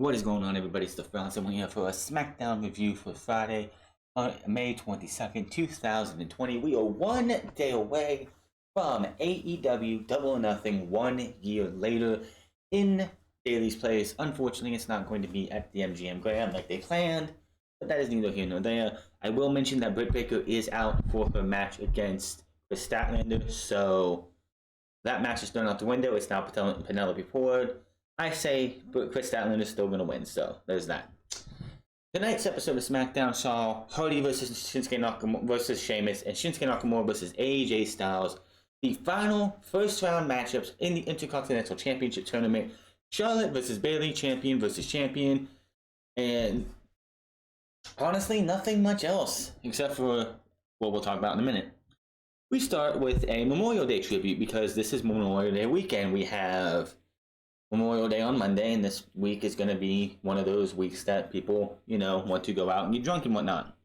What is going on, everybody? It's the Bronson. We're here for a Smackdown review for Friday, May 22nd, 2020. We are 1 day away from AEW Double or Nothing 1 year later in Daily's Place. Unfortunately, it's not going to be at the MGM Grand like they planned, but that is neither here nor there. I will mention that Britt Baker is out for her match against Kris Statlander, so that match is thrown out the window. It's now Penelope Ford. I say Kris Statlander is still going to win, so there's that. Tonight's episode of Smackdown saw Hardy versus Shinsuke Nakamura versus Sheamus and Shinsuke Nakamura versus AJ Styles. The final first round matchups in the Intercontinental Championship Tournament. Charlotte versus Bayley, champion versus champion. And honestly, nothing much else except for what we'll talk about in a minute. We start with a Memorial Day tribute because this is Memorial Day weekend. We have Memorial Day on Monday, and this week is going to be one of those weeks that people, want to go out and get drunk and whatnot.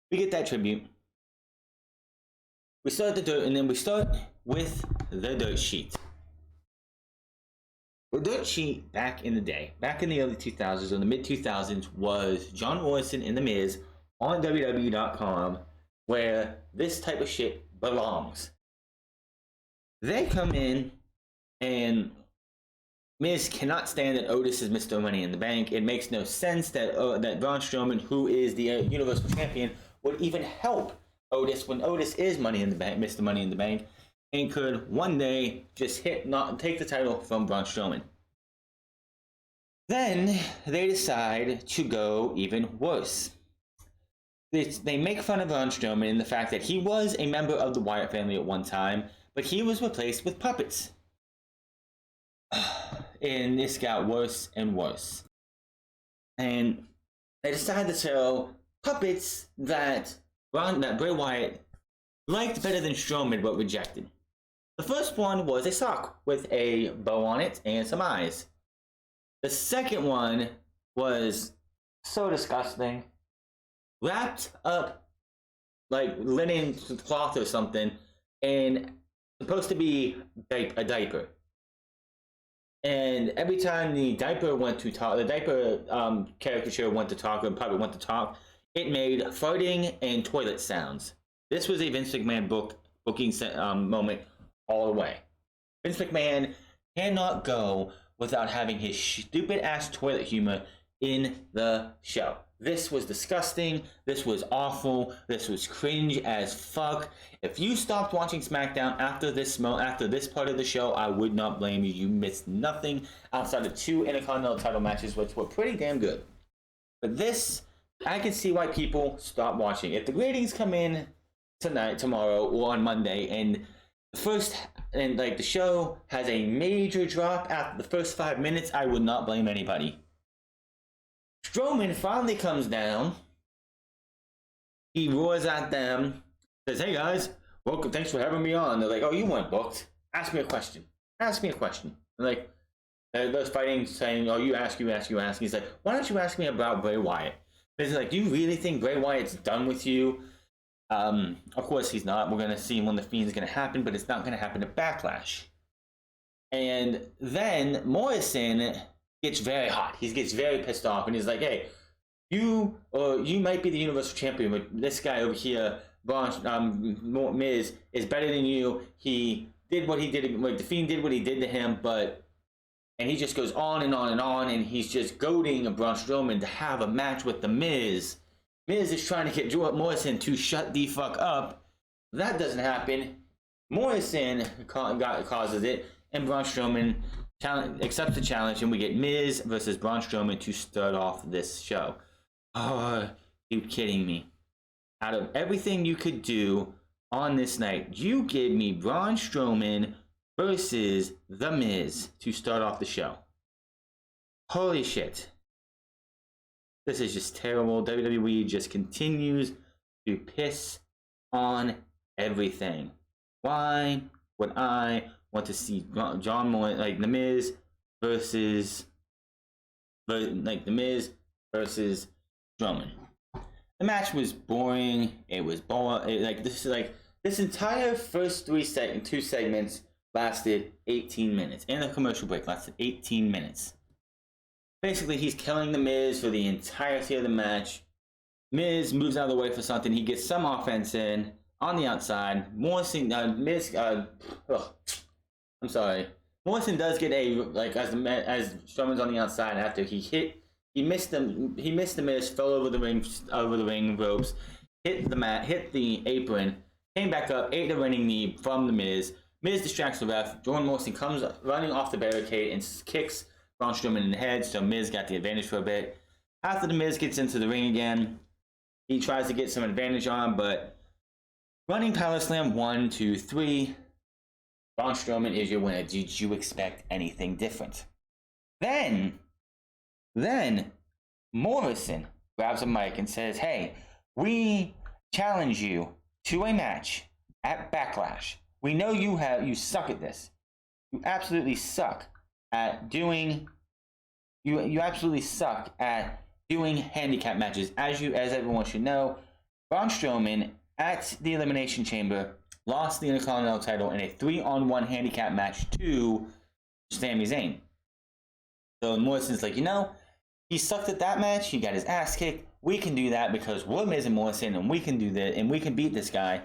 We get that tribute. We start the dirt, and then we start with the dirt sheet. The dirt sheet back in the day, back in the early 2000s or the mid 2000s, was John Morrison and The Miz on WWE.com, where this type of shit belongs. They come in, and Miz cannot stand that Otis is Mr. Money in the Bank. It makes no sense that that Braun Strowman, who is the Universal Champion, would even help Otis when Otis is Money in the Bank, Mr. Money in the Bank, and could one day just take the title from Braun Strowman. Then they decide to go even worse. They make fun of Braun Strowman in the fact that he was a member of the Wyatt family at one time, but he was replaced with puppets. And this got worse and worse. And they decided to show puppets that Bray Wyatt liked better than Strowman but rejected. The first one was a sock with a bow on it and some eyes. The second one was so disgusting. Wrapped up like linen cloth or something and supposed to be a diaper. And every time the diaper went to talk, the diaper caricature went to talk, or puppet went to talk, it made farting and toilet sounds. This was a Vince McMahon booking moment all the way. Vince McMahon cannot go without having his stupid ass toilet humor in the show. This was disgusting. This was awful. This was cringe as fuck. If you stopped watching SmackDown after this part of the show, I would not blame you. You missed nothing outside of 2 Intercontinental title matches, which were pretty damn good. But this, I can see why people stop watching. If the ratings come in tonight, tomorrow, or on Monday, and the show has a major drop after the first 5 minutes, I would not blame anybody. Strowman finally comes down. He roars at them, says, "Hey guys, welcome, thanks for having me on." They're like, "Oh, you weren't booked. Ask me a question. Ask me a question." And like, they're fighting, saying, "Oh, you ask." He's like, "Why don't you ask me about Bray Wyatt?" He's like, "Do you really think Bray Wyatt's done with you?" Of course he's not. We're gonna see when the Fiend's gonna happen, but it's not gonna happen at Backlash. And then Morrison gets very hot. He gets very pissed off, and he's like, "Hey, you might be the Universal Champion, but this guy over here, Miz, is better than you. He did what he did. Like, the Fiend did what he did to him, and he just goes on and on and on, and he's just goading Braun Strowman to have a match with the Miz. Miz is trying to get Morrison to shut the fuck up. That doesn't happen. Morrison causes it, and Braun Strowman accepts the challenge, and we get Miz versus Braun Strowman to start off this show. Oh, are you kidding me? Out of everything you could do on this night, you give me Braun Strowman versus The Miz to start off the show. Holy shit. This is just terrible. WWE just continues to piss on everything. Why would I want to see John Morrison, like The Miz versus Strowman? The match was boring. It was boring. This entire first two segments lasted 18 minutes, and the commercial break lasted 18 minutes. Basically, he's killing the Miz for the entirety of the match. Miz moves out of the way for something. He gets some offense in on the outside. Morrison, I'm sorry. Morrison does get a as Strowman's on the outside after he missed the Miz, fell over the ring ropes, hit the apron, came back up, ate the running knee from the Miz. Miz distracts the ref. Jordan Morrison comes running off the barricade and kicks Braun Strowman in the head, so Miz got the advantage for a bit. After the Miz gets into the ring again, he tries to get some advantage on, but running power slam 1, 2, 3. Braun Strowman is your winner. Did you expect anything different? Then Morrison grabs a mic and says, "Hey, we challenge you to a match at Backlash. We know you suck at this. You absolutely suck at doing you absolutely suck at doing handicap matches. As everyone should know, Braun Strowman at the Elimination Chamber lost the Intercontinental title in a 3-on-1 handicap match to Sami Zayn. So Morrison's like, he sucked at that match. He got his ass kicked. We can do that because we're Miz and Morrison, and we can do that, and we can beat this guy."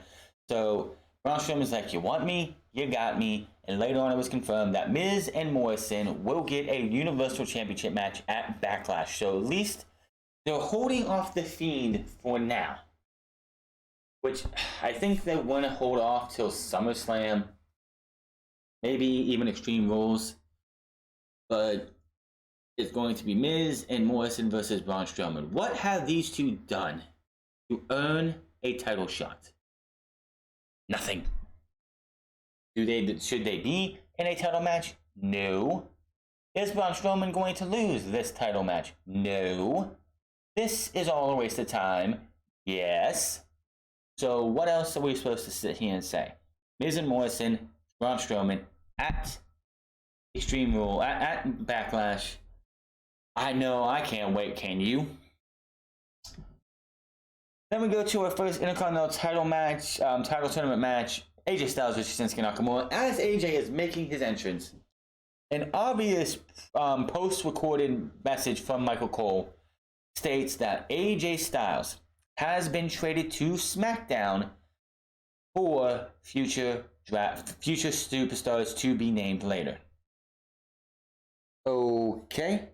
So Braun Strowman's like, "You want me? You got me." And later on, it was confirmed that Miz and Morrison will get a Universal Championship match at Backlash. So at least they're holding off the Fiend for now, which I think they want to hold off till SummerSlam, maybe even Extreme Rules. But it's going to be Miz and Morrison versus Braun Strowman. What have these two done to earn a title shot? Nothing. Should they be in a title match? No. Is Braun Strowman going to lose this title match? No. This is all a waste of time. Yes. So what else are we supposed to sit here and say? Miz and Morrison, Braun Strowman at Extreme Rule, at Backlash. I know, I can't wait, can you? Then we go to our first Intercontinental title match, title tournament match. AJ Styles versus Shinsuke Nakamura. As AJ is making his entrance, an obvious post-recorded message from Michael Cole states that AJ Styles has been traded to Smackdown for future superstars to be named later. Okay.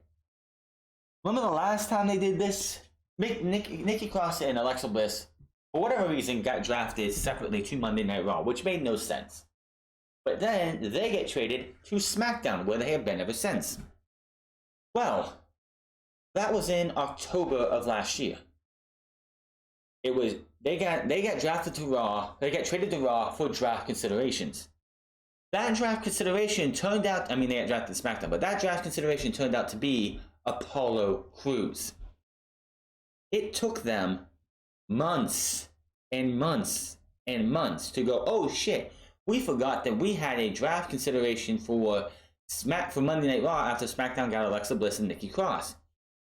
Remember the last time they did this? Nikki Cross and Alexa Bliss, for whatever reason, got drafted separately to Monday Night Raw, which made no sense. But then they get traded to SmackDown, where they have been ever since. Well, that was in October of last year. They got drafted to Raw. They got traded to Raw for draft considerations. That draft consideration turned out, they got drafted to SmackDown, but that draft consideration turned out to be Apollo Crews. It took them months and months and months to go, oh shit, we forgot that we had a draft consideration for Monday Night Raw after SmackDown got Alexa Bliss and Nikki Cross.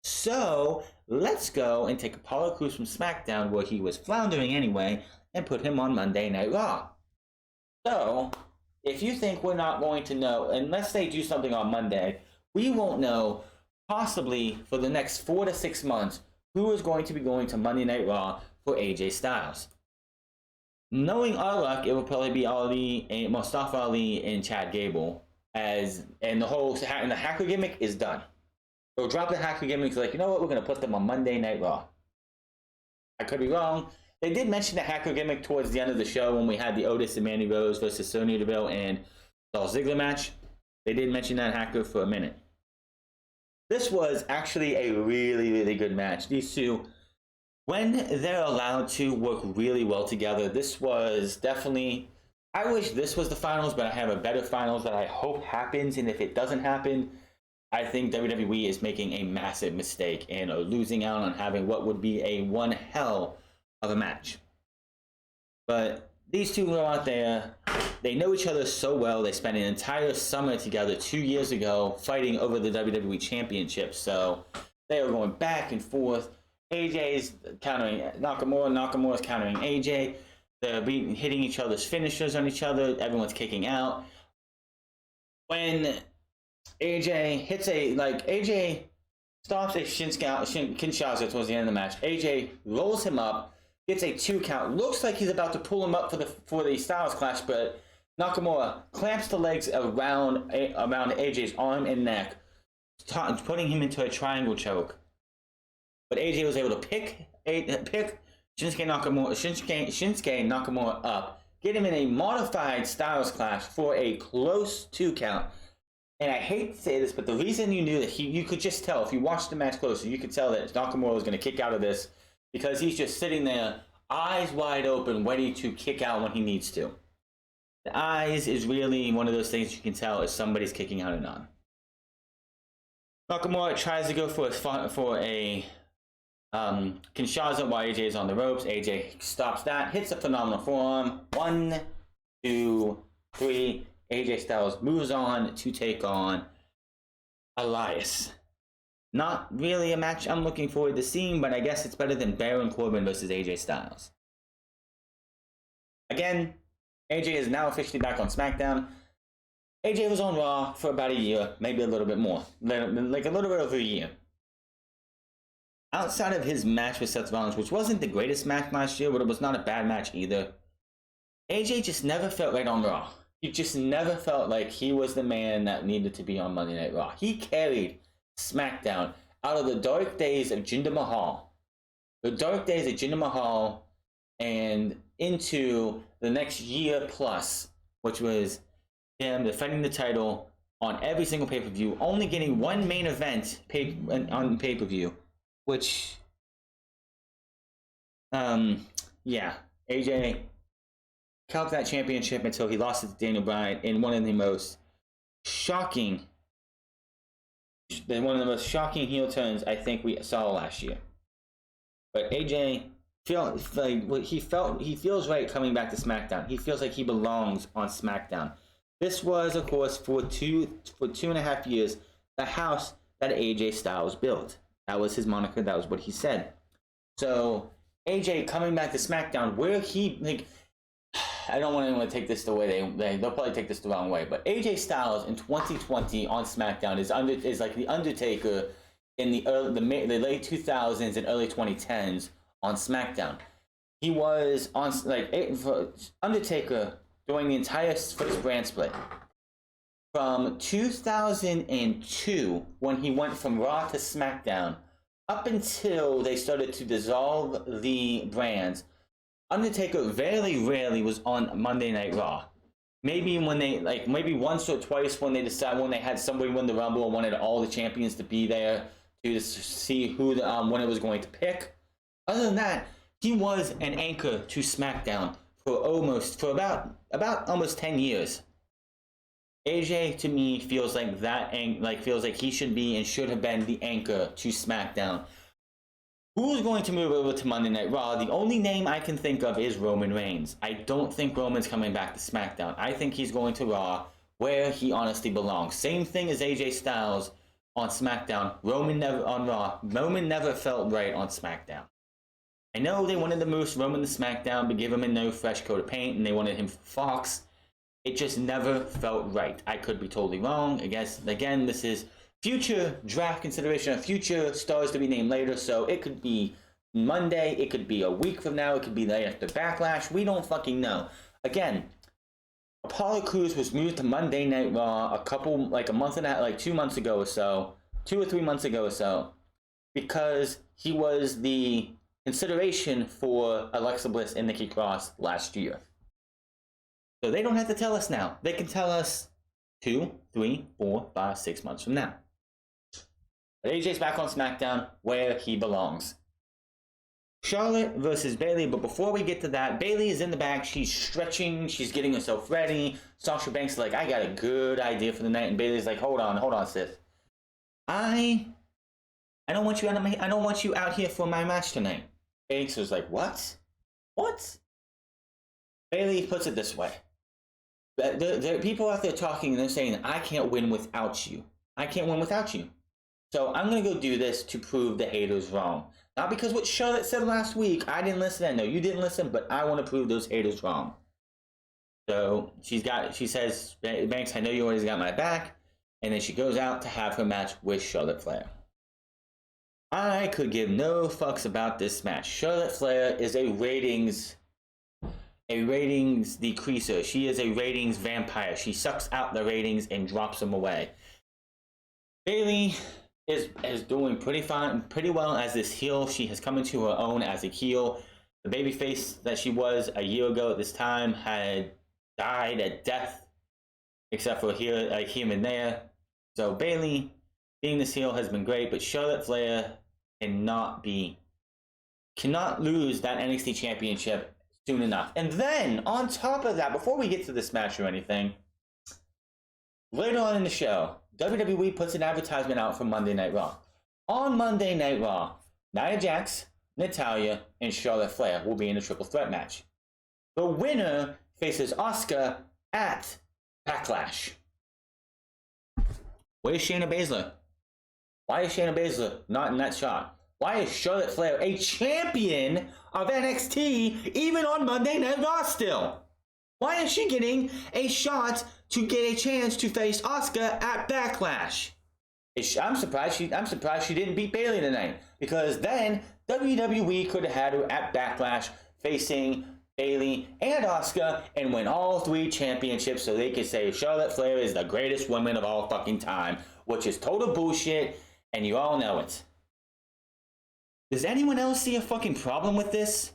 So let's go and take Apollo Crews from SmackDown, where he was floundering anyway, and put him on Monday Night Raw. So if you think we're not going to know, unless they do something on Monday, we won't know possibly for the next 4 to 6 months who is going to be going to Monday Night Raw for AJ Styles. Knowing our luck, it will probably be Mustafa Ali and Chad Gable, and the hacker gimmick is done. They'll drop the hacker gimmick, like, you know what, we're going to put them on Monday Night Raw. I could be wrong. They did mention the hacker gimmick towards the end of the show when we had the Otis and Mandy Rose versus Sonya Deville and Dolph Ziggler match. They did mention that hacker for a minute. This was actually a really, really good match. These two, when they're allowed to work really well together, this was definitely... I wish this was the finals, but I have a better finals that I hope happens, and if it doesn't happen, I think WWE is making a massive mistake and are losing out on having what would be a one hell of a match. But these two are out there. They know each other so well. They spent an entire summer together 2 years ago fighting over the WWE Championship. So they are going back and forth. AJ's countering Nakamura. Nakamura's countering AJ. They're hitting each other's finishers on each other. Everyone's kicking out. When AJ hits AJ stops a Kinshasa towards the end of the match. AJ rolls him up, gets a 2 count. Looks like he's about to pull him up for the Styles Clash, but Nakamura clamps the legs around AJ's arm and neck, putting him into a triangle choke. But AJ was able to pick Shinsuke Nakamura up, get him in a modified Styles Clash for a close 2 count. And I hate to say this, but the reason you knew that you could just tell, if you watched the match closer, you could tell that Nakamura was going to kick out of this because he's just sitting there, eyes wide open, ready to kick out when he needs to. The eyes is really one of those things you can tell if somebody's kicking out or not. Nakamura tries to go for a Kinshasa while AJ is on the ropes. AJ stops that, hits a phenomenal forearm. 1, 2, 3. AJ Styles moves on to take on Elias. Not really a match I'm looking forward to seeing, but I guess it's better than Baron Corbin versus AJ Styles. Again, AJ is now officially back on SmackDown. AJ was on Raw for about a year, maybe a little bit more, like a little bit over a year. Outside of his match with Seth Rollins, which wasn't the greatest match last year, but it was not a bad match either, AJ just never felt right on Raw. He just never felt like he was the man that needed to be on Monday Night Raw. He carried SmackDown out of the dark days of Jinder Mahal. The dark days of Jinder Mahal and into the next year plus, which was him defending the title on every single pay-per-view, only getting one main event on pay-per-view, which, yeah, AJ kept that championship until he lost it to Daniel Bryan in one of the most shocking heel turns I think we saw last year. But AJ feels right coming back to SmackDown. He feels like he belongs on SmackDown. This was, of course, for 2.5 years, the house that AJ Styles built. That was his moniker. That was what he said. So AJ coming back to SmackDown, where he I don't want anyone to take this the way they'll probably take this the wrong way, but AJ Styles in 2020 on SmackDown is like the Undertaker in the late 2000s and early 2010s on SmackDown. He was on Undertaker during the entire first brand split from 2002 when he went from Raw to SmackDown up until they started to dissolve the brands. Undertaker very rarely was on Monday Night Raw. Maybe when maybe once or twice when they had somebody win the Rumble and wanted all the champions to be there to see who when it was going to pick. Other than that, he was an anchor to SmackDown for about almost 10 years. AJ to me feels like feels like he should be and should have been the anchor to SmackDown. Who's going to move over to Monday Night Raw? The only name I can think of is Roman Reigns. I don't think Roman's coming back to SmackDown. I think he's going to Raw, where he honestly belongs. Same thing as AJ Styles on SmackDown. Roman never on Raw. Roman never felt right on SmackDown. I know they wanted to move Roman to SmackDown, but give him a no fresh coat of paint, and they wanted him for Fox. It just never felt right. I could be totally wrong. I guess, again, this is future draft consideration of future stars to be named later, so it could be Monday, it could be a week from now, it could be the night after Backlash. We don't fucking know. Again, Apollo Crews was moved to Monday Night Raw a month and a half, 2 months ago or so, 2 or 3 months ago or so, because he was the consideration for Alexa Bliss and Nikki Cross last year. So they don't have to tell us now. They can tell us 2, 3, 4, 5, 6 months from now. But AJ's back on SmackDown where he belongs. Charlotte versus Bayley, but before we get to that, Bayley is in the back. She's stretching. She's getting herself ready. Sasha Banks is like, I got a good idea for the night. And Bayley's like, hold on, sis. I don't want you out here for my match tonight. Banks was like, what? What? Bayley puts it this way. There are people out there talking and they're saying, I can't win without you. I can't win without you. So I'm going to go do this to prove the haters wrong. Not because what Charlotte said last week, I didn't listen. I know you didn't listen, but I want to prove those haters wrong. So she says, Banks, I know you always got my back. And then she goes out to have her match with Charlotte Flair. I could give no fucks about this match. Charlotte Flair is a ratings decreaser. She is a ratings vampire. She sucks out the ratings and drops them away. Bayley is doing pretty well as this heel. She has come into her own as a heel. The babyface that she was a year ago at this time had died at death, except for here and there. So Bayley being this heel has been great, but Charlotte Flair cannot lose that NXT championship soon enough. And then on top of that, before we get to this match or anything, later on in the show, WWE puts an advertisement out for Monday Night Raw. On Monday Night Raw, Nia Jax, Natalya, and Charlotte Flair will be in a triple threat match. The winner faces Asuka at Backlash. Where's Shayna Baszler? Why is Shayna Baszler not in that shot? Why is Charlotte Flair a champion of NXT even on Monday Night Raw still? Why is she getting a shot to get a chance to face Asuka at Backlash? I'm surprised she didn't beat Bayley tonight, because then WWE could have had her at Backlash facing Bayley and Asuka and win all 3 championships, so they could say Charlotte Flair is the greatest woman of all fucking time, which is total bullshit, and you all know it. Does anyone else see a fucking problem with this?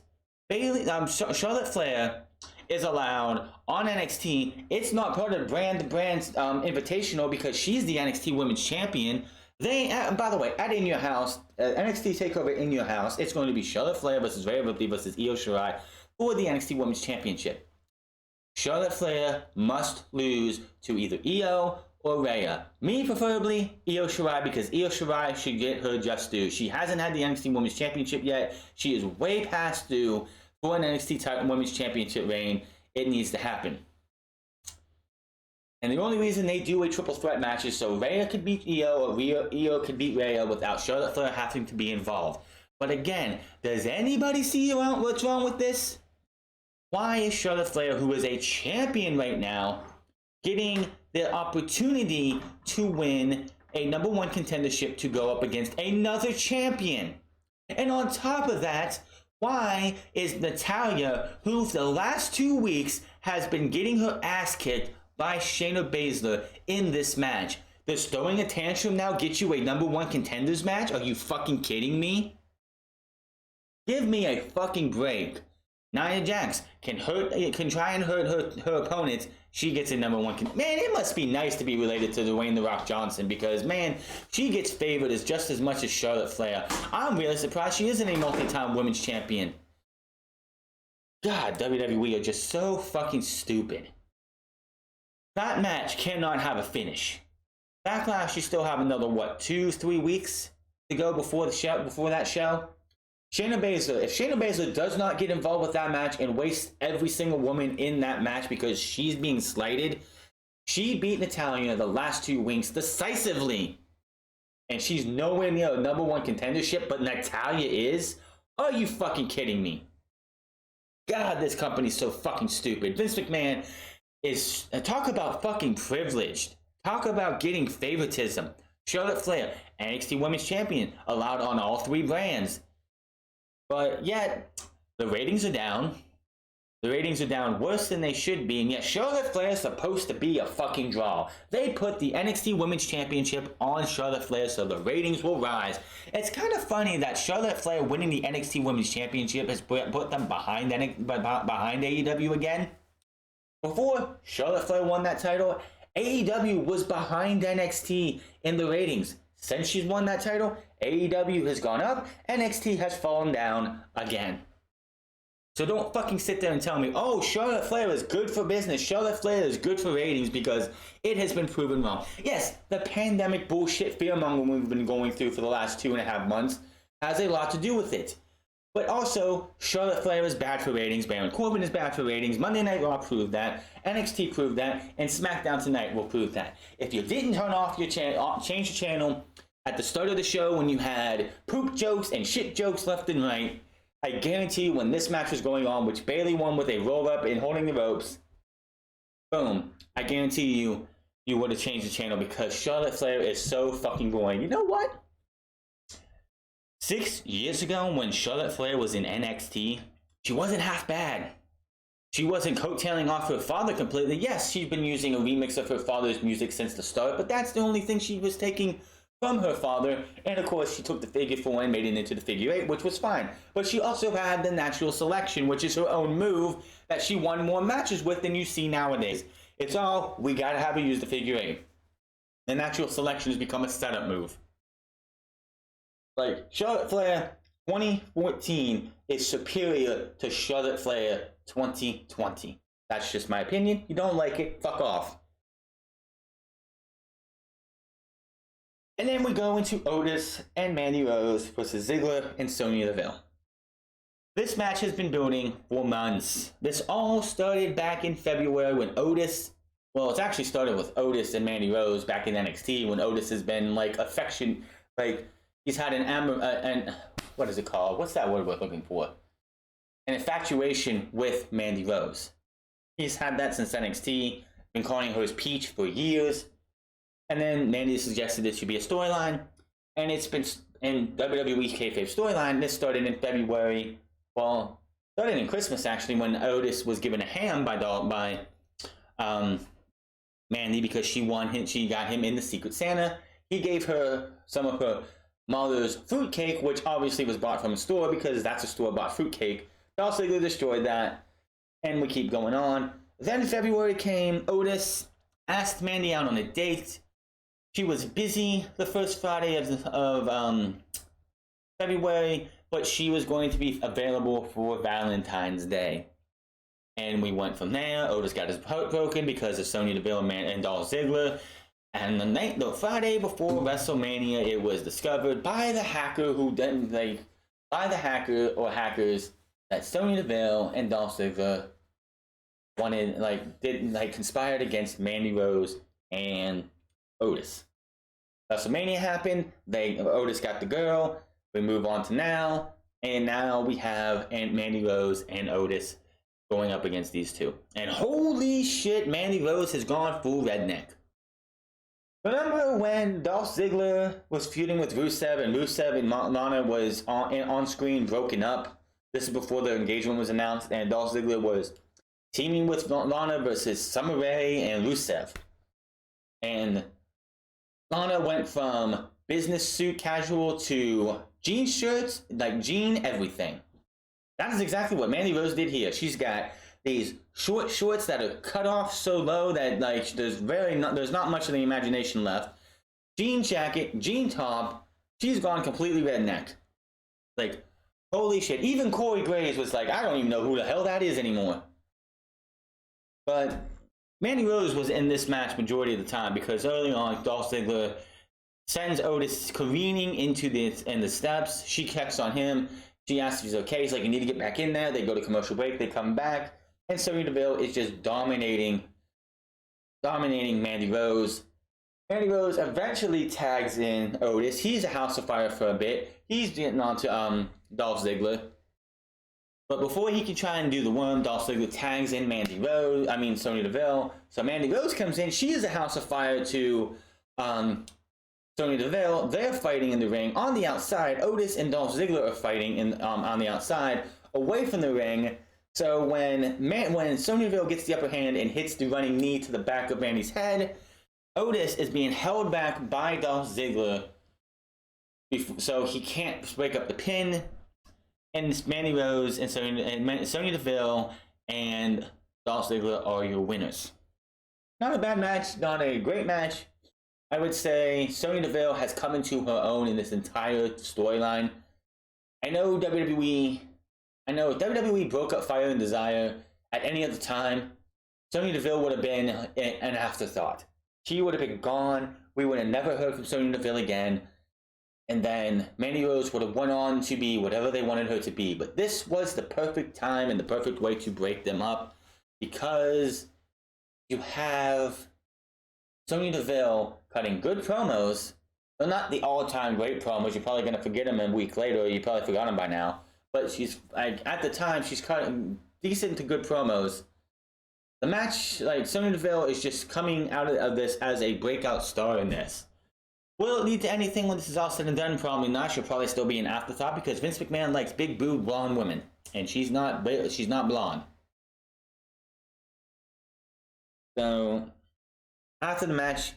Charlotte Flair is allowed on NXT. It's not part of brand invitational because she's the NXT Women's Champion. By the way, at In Your House, NXT TakeOver In Your House, it's going to be Charlotte Flair versus Rhea Ripley versus Io Shirai for the NXT Women's Championship. Charlotte Flair must lose to either Io or Rhea. Me, preferably, Io Shirai, because Io Shirai should get her just due. She hasn't had the NXT Women's Championship yet. She is way past due for an NXT Women's Championship reign. It needs to happen. And the only reason they do a triple threat match is so Rhea could beat Io, or Io could beat Rhea without Charlotte Flair having to be involved. But again, does anybody see what's wrong with this? Why is Charlotte Flair, who is a champion right now, getting the opportunity to win a number 1 contendership to go up against another champion? And on top of that, why is Natalya, who for the last 2 weeks has been getting her ass kicked by Shayna Baszler in this match, does throwing a tantrum now get you a number 1 contenders match? Are you fucking kidding me? Give me a fucking break. Nia Jax can try and hurt her opponents. She gets a number 1 man, it must be nice to be related to Dwayne The Rock Johnson, because, man, she gets favored as just as much as Charlotte Flair. I'm really surprised she isn't a multi-time women's champion. God, WWE are just so fucking stupid. That match cannot have a finish. Backlash, you still have another, 2-3 weeks to go before that show? Shayna Baszler, if Shayna Baszler does not get involved with that match and waste every single woman in that match because she's being slighted, she beat Natalya the last 2 weeks decisively. And she's nowhere near a number 1 contendership, but Natalya is? Are you fucking kidding me? God, this company's so fucking stupid. Vince McMahon is, talk about fucking privileged. Talk about getting favoritism. Charlotte Flair, NXT Women's Champion, allowed on all 3 brands. But yet, the ratings are down. The ratings are down worse than they should be, and yet Charlotte Flair is supposed to be a fucking draw. They put the NXT Women's Championship on Charlotte Flair so the ratings will rise. It's kind of funny that Charlotte Flair winning the NXT Women's Championship has put them behind AEW again. Before Charlotte Flair won that title, AEW was behind NXT in the ratings. Since she's won that title, AEW has gone up, NXT has fallen down again. So don't fucking sit there and tell me, oh, Charlotte Flair is good for business, Charlotte Flair is good for ratings, because it has been proven wrong. Yes, the pandemic bullshit fearmongering we've been going through for the last 2.5 months has a lot to do with it. But also, Charlotte Flair is bad for ratings, Baron Corbin is bad for ratings, Monday Night Raw proved that, NXT proved that, and Smackdown tonight will prove that. If you didn't turn off your channel, change the channel at the start of the show when you had poop jokes and shit jokes left and right, I guarantee you when this match was going on, which Bayley won with a roll-up and holding the ropes, boom, I guarantee you, you would have changed the channel, because Charlotte Flair is so fucking boring. You know what? 6 years ago when Charlotte Flair was in NXT, she wasn't half bad. She wasn't coattailing off her father completely. Yes, she's been using a remix of her father's music since the start, but that's the only thing she was taking from her father. And of course, she took the figure 4 and made it into the figure 8, which was fine. But she also had the natural selection, which is her own move that she won more matches with than you see nowadays. It's all, we gotta have her use the figure 8. The natural selection has become a setup move. Like, Charlotte Flair 2014 is superior to Charlotte Flair 2020. That's just my opinion. You don't like it, fuck off. And then we go into Otis and Mandy Rose versus Ziggler and Sonya Deville. This match has been building for months. This all started back in February when Otis, well, it's actually started with Otis and Mandy Rose back in NXT when Otis has been like affection, like he's had an what is it called? What's that word we're looking for? An infatuation with Mandy Rose. He's had that since NXT, been calling her his peach for years. And then Mandy suggested it should be a storyline. And it's been in WWE kayfabe storyline. This started in February. Well, started in Christmas actually when Otis was given a ham by Mandy because she got him in the Secret Santa. He gave her some of her mother's fruitcake, which obviously was bought from a store because that's a store-bought fruitcake. Dolph Ziggler destroyed that, and we keep going on. Then February came. Otis asked Mandy out on a date. She was busy the first Friday of February, but she was going to be available for Valentine's Day. And we went from there. Otis got his heart broken because of Sonya Deville and Dolph Ziggler. And the Friday before WrestleMania, it was discovered by the hacker hackers that Sonya Deville and Dolph Ziggler conspired against Mandy Rose and Otis. WrestleMania happened. Otis got the girl. We move on to now, and now we have Mandy Rose and Otis going up against these two. And holy shit, Mandy Rose has gone full redneck. Remember when Dolph Ziggler was feuding with Rusev and Rusev and Lana was on screen broken up? This is before their engagement was announced, and Dolph Ziggler was teaming with Lana versus Summer Rae and Rusev. And Lana went from business suit casual to jean shirts, like jean everything. That is exactly what Mandy Rose did here. She's got these short shorts that are cut off so low that like there's not much of the imagination left. Jean jacket, jean top. She's gone completely redneck. Like, holy shit. Even Corey Graves was like, I don't even know who the hell that is anymore. But Mandy Rose was in this match majority of the time because early on, Dolph Ziggler sends Otis careening into the steps. She checks on him. She asks if he's okay. He's like, you need to get back in there. They go to commercial break. They come back. And Sonya Deville is just dominating Mandy Rose. Mandy Rose eventually tags in Otis. He's a house of fire for a bit. He's getting on to Dolph Ziggler. But before he can try and do the worm, Dolph Ziggler tags in Sonya Deville. So Mandy Rose comes in. She is a house of fire to Sonya Deville. They're fighting in the ring. On the outside, Otis and Dolph Ziggler are fighting on the outside, away from the ring. So when Sonya Deville gets the upper hand and hits the running knee to the back of Mandy's head, Otis is being held back by Dolph Ziggler so he can't break up the pin. And Mandy Rose and Sonya Deville and Dolph Ziggler are your winners. Not a bad match, not a great match. I would say Sonya Deville has come into her own in this entire storyline. I know if WWE broke up Fire and Desire at any other time, Sonya Deville would have been an afterthought. She would have been gone. We would have never heard from Sonya Deville again. And then Mandy Rose would have went on to be whatever they wanted her to be. But this was the perfect time and the perfect way to break them up because you have Sonya Deville cutting good promos. They're not the all-time great promos. You're probably going to forget them a week later, or you probably forgot them by now. But she's at the time she's cutting decent to good promos. The match, Sonya Deville is just coming out of this as a breakout star in this. Will it lead to anything when this is all said and done? Probably not. She'll probably still be an afterthought because Vince McMahon likes big boob blonde women, and she's not blonde. So after the match,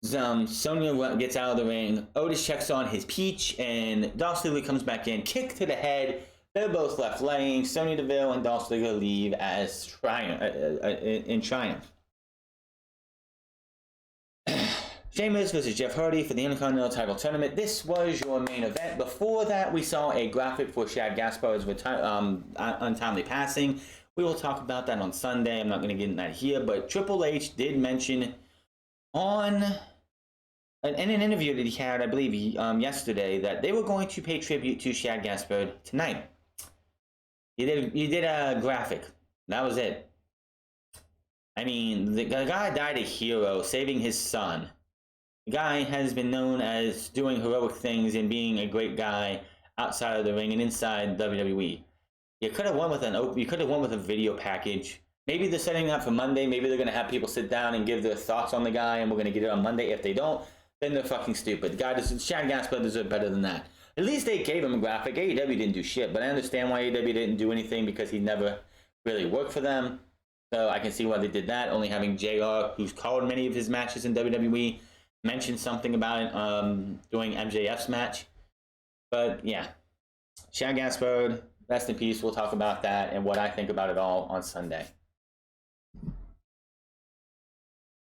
Sonya gets out of the ring. Otis checks on his peach, and Dolph Ziggler comes back in. Kick to the head. They're both left laying. Sonya Deville and Dolph Ziggler leave as in triumph. Sheamus versus Jeff Hardy for the Intercontinental title tournament. This was your main event. Before that, we saw a graphic for Shad Gaspard's untimely passing. We will talk about that on Sunday. I'm not going to get into that here, but Triple H did mention in an interview that he had, I believe, yesterday, that they were going to pay tribute to Shad Gaspard tonight. You did a graphic. That was it. I mean, the guy died a hero, saving his son. The guy has been known as doing heroic things and being a great guy outside of the ring and inside WWE. You could have won with a video package. Maybe they're setting up for Monday. Maybe they're gonna have people sit down and give their thoughts on the guy, and we're gonna get it on Monday. If they don't, then they're fucking stupid. The guy Shad Gaspard deserves better than that. At least they gave him a graphic. AEW didn't do shit, but I understand why AEW didn't do anything because he never really worked for them. So I can see why they did that. Only having JR, who's called many of his matches in WWE, mentioned something about it during MJF's match. But yeah, Shad Gaspard, rest in peace. We'll talk about that and what I think about it all on Sunday.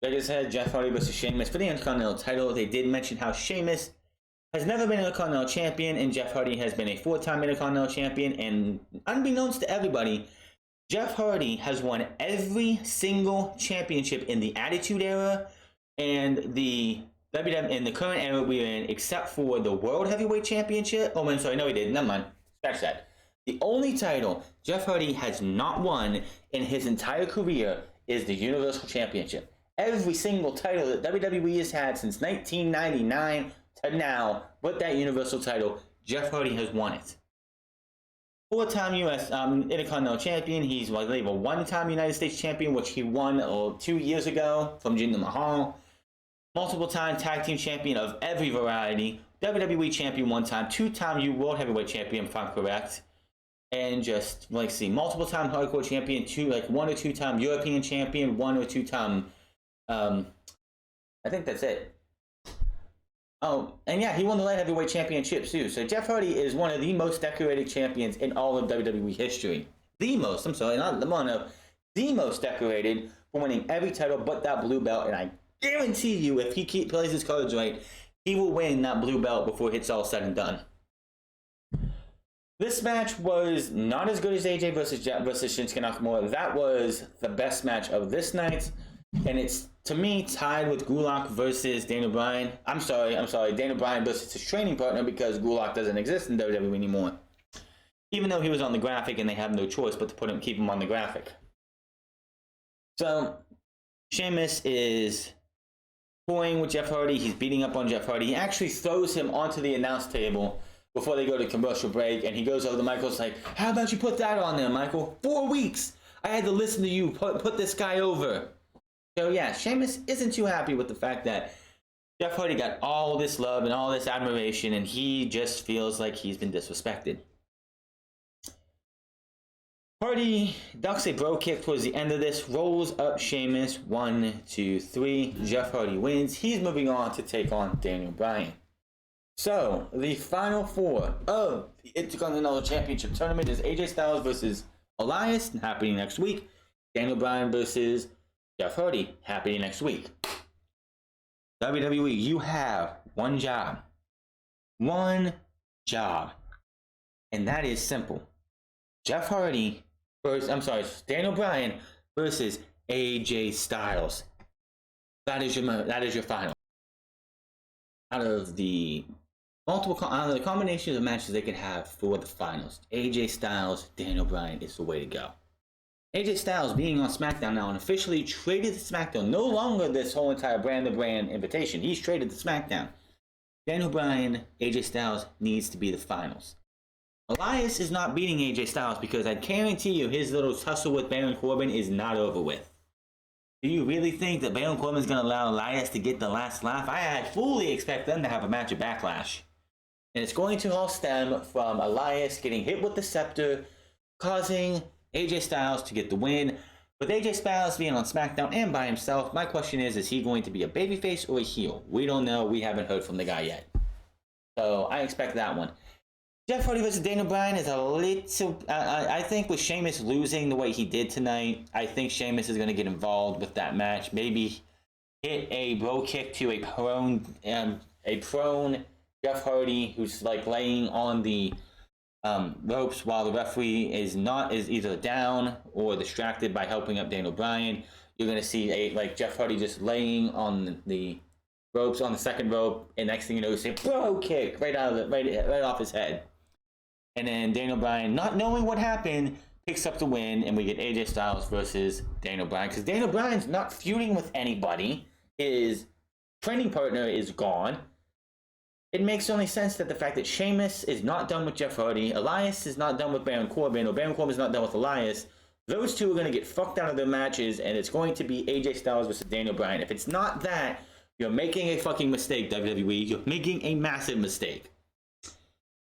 Like I said, Jeff Hardy versus Sheamus for the Intercontinental title. They did mention how Sheamus has never been an Intercontinental champion and Jeff Hardy has been a 4-time Intercontinental champion. And unbeknownst to everybody, Jeff Hardy has won every single championship in the Attitude Era and the WWE in the current era we're in, except for the World Heavyweight Championship. Oh, I'm sorry, no, he didn't. Never mind. Scratch that. The only title Jeff Hardy has not won in his entire career is the Universal Championship. Every single title that WWE has had since 1999 to now, with that Universal title, Jeff Hardy has won it. 4-time U.S. Intercontinental Champion. He's, I believe, a 1-time United States Champion, which he won 2 years ago from Jinder Mahal. Multiple-time Tag Team Champion of every variety. WWE Champion 1 time. 2-time World Heavyweight Champion, if I'm correct. And just, multiple-time Hardcore Champion. 1 or 2-time European Champion. 1 or 2-time, I think that's it. Oh, and yeah, he won the Light Heavyweight Championship too. So Jeff Hardy is one of the most decorated champions in all of WWE history. The most decorated for winning every title but that blue belt. And I guarantee you, if he plays his cards right, he will win that blue belt before it's all said and done. This match was not as good as AJ versus Shinsuke Nakamura. That was the best match of this night. And it's, to me, tied with Gulak versus Daniel Bryan. I'm sorry. Daniel Bryan versus his training partner because Gulak doesn't exist in WWE anymore. Even though he was on the graphic and they have no choice but to keep him on the graphic. So, Sheamus is toying with Jeff Hardy. He's beating up on Jeff Hardy. He actually throws him onto the announce table before they go to commercial break. And he goes over to Michael's like, how about you put that on there, Michael? 4 weeks. I had to listen to you put this guy over. So yeah, Sheamus isn't too happy with the fact that Jeff Hardy got all this love and all this admiration, and he just feels like he's been disrespected. Hardy ducks a bro kick towards the end of this, rolls up Sheamus. 1, 2, 3. Jeff Hardy wins. He's moving on to take on Daniel Bryan. So, the final 4 of the Intercontinental Championship Tournament is AJ Styles versus Elias, happening next week. Daniel Bryan versus Jeff Hardy, happening next week. WWE, you have one job. One job. And that is simple. Daniel Bryan versus AJ Styles. That is your final. Out of the combinations of matches they could have for the finals, AJ Styles, Daniel Bryan is the way to go. AJ Styles being on Smackdown now and officially traded to Smackdown. No longer this whole entire brand-to-brand invitation. He's traded to Smackdown. Daniel Bryan, AJ Styles needs to be the finals. Elias is not beating AJ Styles because I guarantee you his little tussle with Baron Corbin is not over with. Do you really think that Baron Corbin is going to allow Elias to get the last laugh? I fully expect them to have a match at Backlash. And it's going to all stem from Elias getting hit with the scepter, causing AJ Styles to get the win. With AJ Styles being on Smackdown and by himself, my question is he going to be a babyface or a heel? We don't know. We haven't heard from the guy yet. So I expect that one. Jeff Hardy versus Daniel Bryan is a little... I think with Sheamus losing the way he did tonight, I think Sheamus is going to get involved with that match. Maybe hit a bro kick to a prone Jeff Hardy, who's like laying on the ropes while the referee is either down or distracted by helping up Daniel Bryan. You're going to see Jeff Hardy just laying on the ropes on the second rope, and next thing you know, you see a bro kick right off his head. And then Daniel Bryan, not knowing what happened, picks up the win, and we get AJ Styles versus Daniel Bryan. Because Daniel Bryan's not feuding with anybody. His training partner is gone. It makes only sense that the fact that Sheamus is not done with Jeff Hardy, Elias is not done with Baron Corbin, or Baron Corbin is not done with Elias, those two are going to get fucked out of their matches, and it's going to be AJ Styles versus Daniel Bryan. If it's not that, you're making a fucking mistake, WWE. You're making a massive mistake.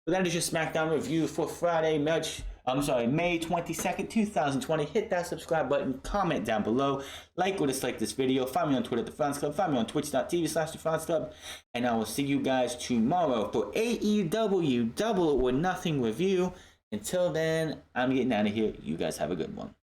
So that is your SmackDown review for May 22nd, 2020. Hit that subscribe button, comment down below, like or dislike this video. Find me on Twitter at The France Club. Find me on twitch.tv/The France Club. And I will see you guys tomorrow for AEW Double or Nothing review. Until then, I'm getting out of here. You guys have a good one.